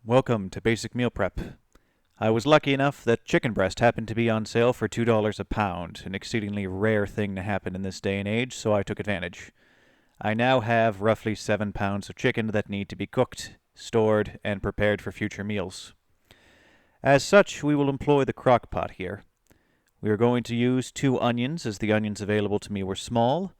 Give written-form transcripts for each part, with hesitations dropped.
Welcome to Basic Meal Prep. I was lucky enough that chicken breast happened to be on sale for $2 a pound, an exceedingly rare thing to happen in this day and age, so I took advantage. I now have roughly 7 pounds of chicken that need to be cooked, stored, and prepared for future meals. As such, we will employ the crock pot here. We are going to use 2 onions, as the onions available to me were small.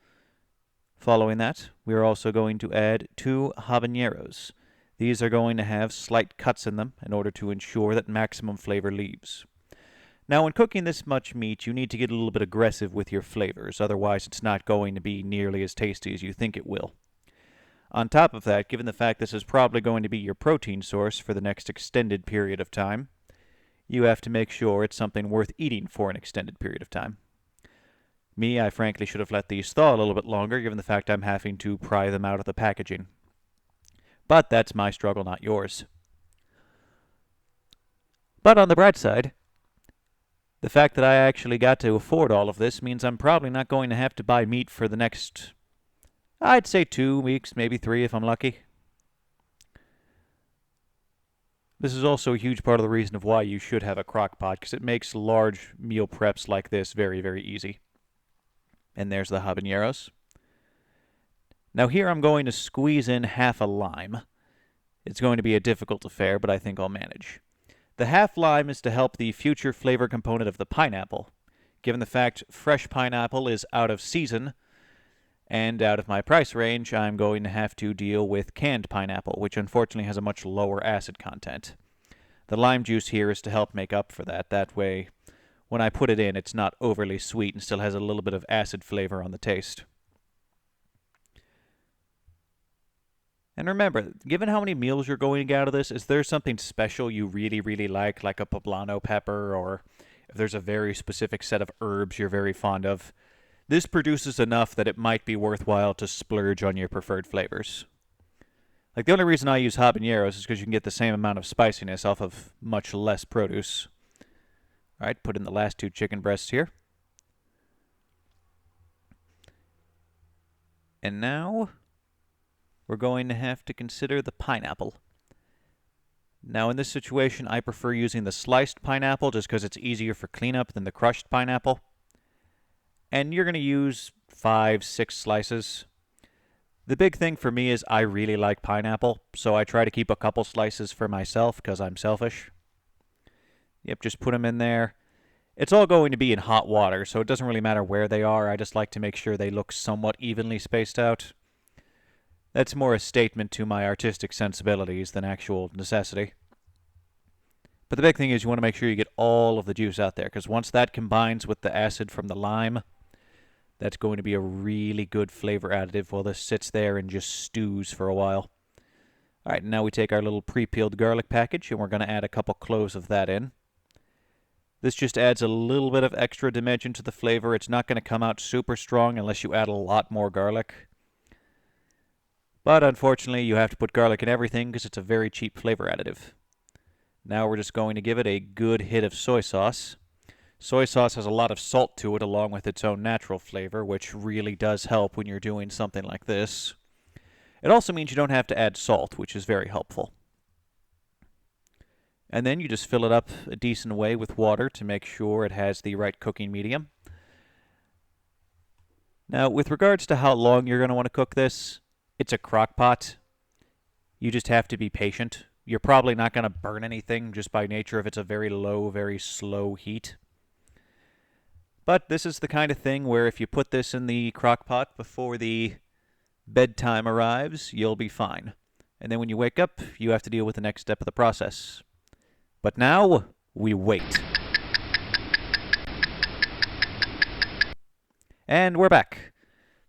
Following that, we are also going to add 2 habaneros. These are going to have slight cuts in them in order to ensure that maximum flavor leaves. Now, when cooking this much meat, you need to get a little bit aggressive with your flavors, otherwise it's not going to be nearly as tasty as you think it will. On top of that, given the fact this is probably going to be your protein source for the next extended period of time, you have to make sure it's something worth eating for an extended period of time. Me, I frankly should have let these thaw a little bit longer, given the fact I'm having to pry them out of the packaging. But that's my struggle, not yours. But on the bright side, the fact that I actually got to afford all of this means I'm probably not going to have to buy meat for the next, I'd say 2 weeks, maybe 3 if I'm lucky. This is also a huge part of the reason of why you should have a crock pot, because it makes large meal preps like this very, very easy. And there's the habaneros. Now here I'm going to squeeze in half a lime. It's going to be a difficult affair, but I think I'll manage. The half lime is to help the future flavor component of the pineapple. Given the fact fresh pineapple is out of season and out of my price range, I'm going to have to deal with canned pineapple, which unfortunately has a much lower acid content. The lime juice here is to help make up for that. That way, when I put it in, it's not overly sweet and still has a little bit of acid flavor on the taste. And remember, given how many meals you're going to get out of this, is there something special you really, really like a poblano pepper, or if there's a very specific set of herbs you're very fond of, this produces enough that it might be worthwhile to splurge on your preferred flavors. Like, the only reason I use habaneros is because you can get the same amount of spiciness off of much less produce. Alright, put in the last 2 chicken breasts here. And now we're going to have to consider the pineapple. Now, in this situation, I prefer using the sliced pineapple just because it's easier for cleanup than the crushed pineapple. And you're going to use 5, 6 slices. The big thing for me is I really like pineapple, so I try to keep a couple slices for myself because I'm selfish. Yep, just put them in there. It's all going to be in hot water, so it doesn't really matter where they are. I just like to make sure they look somewhat evenly spaced out. That's more a statement to my artistic sensibilities than actual necessity. But the big thing is you want to make sure you get all of the juice out there, because once that combines with the acid from the lime, that's going to be a really good flavor additive while this sits there and just stews for a while. Alright, now we take our little pre-peeled garlic package, and we're going to add a couple cloves of that in. This just adds a little bit of extra dimension to the flavor. It's not going to come out super strong unless you add a lot more garlic. But unfortunately, you have to put garlic in everything because it's a very cheap flavor additive. Now we're just going to give it a good hit of soy sauce. Soy sauce has a lot of salt to it along with its own natural flavor, which really does help when you're doing something like this. It also means you don't have to add salt, which is very helpful. And then you just fill it up a decent way with water to make sure it has the right cooking medium. Now, with regards to how long you're going to want to cook this, it's a crock pot. You just have to be patient. You're probably not going to burn anything just by nature if it's a very low, very slow heat. But this is the kind of thing where if you put this in the crock pot before the bedtime arrives, you'll be fine. And then when you wake up, you have to deal with the next step of the process. But now, we wait. And we're back.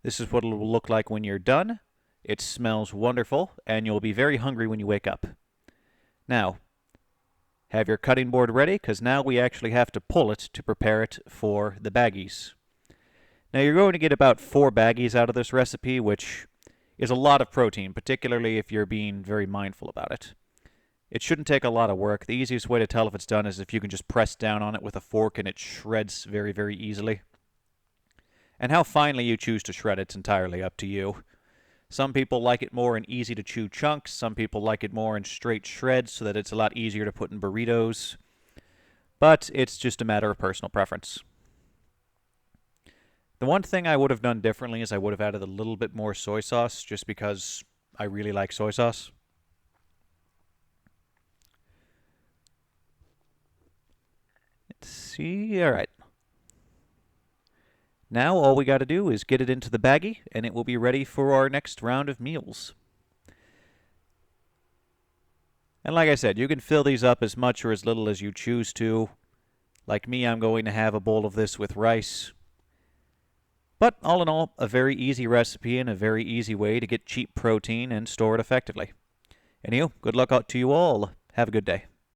This is what it will look like when you're done. It smells wonderful, and you'll be very hungry when you wake up. Now, have your cutting board ready, because now we actually have to pull it to prepare it for the baggies. Now, you're going to get about 4 baggies out of this recipe, which is a lot of protein, particularly if you're being very mindful about it. It shouldn't take a lot of work. The easiest way to tell if it's done is if you can just press down on it with a fork and it shreds very, very easily. And how finely you choose to shred it's entirely up to you. Some people like it more in easy to chew chunks. Some people like it more in straight shreds so that it's a lot easier to put in burritos. But it's just a matter of personal preference. The one thing I would have done differently is I would have added a little bit more soy sauce just because I really like soy sauce. Let's see. All right. Now all we got to do is get it into the baggie, and it will be ready for our next round of meals. And like I said, you can fill these up as much or as little as you choose to. Like me, I'm going to have a bowl of this with rice. But all in all, a very easy recipe and a very easy way to get cheap protein and store it effectively. Anywho, good luck out to you all. Have a good day.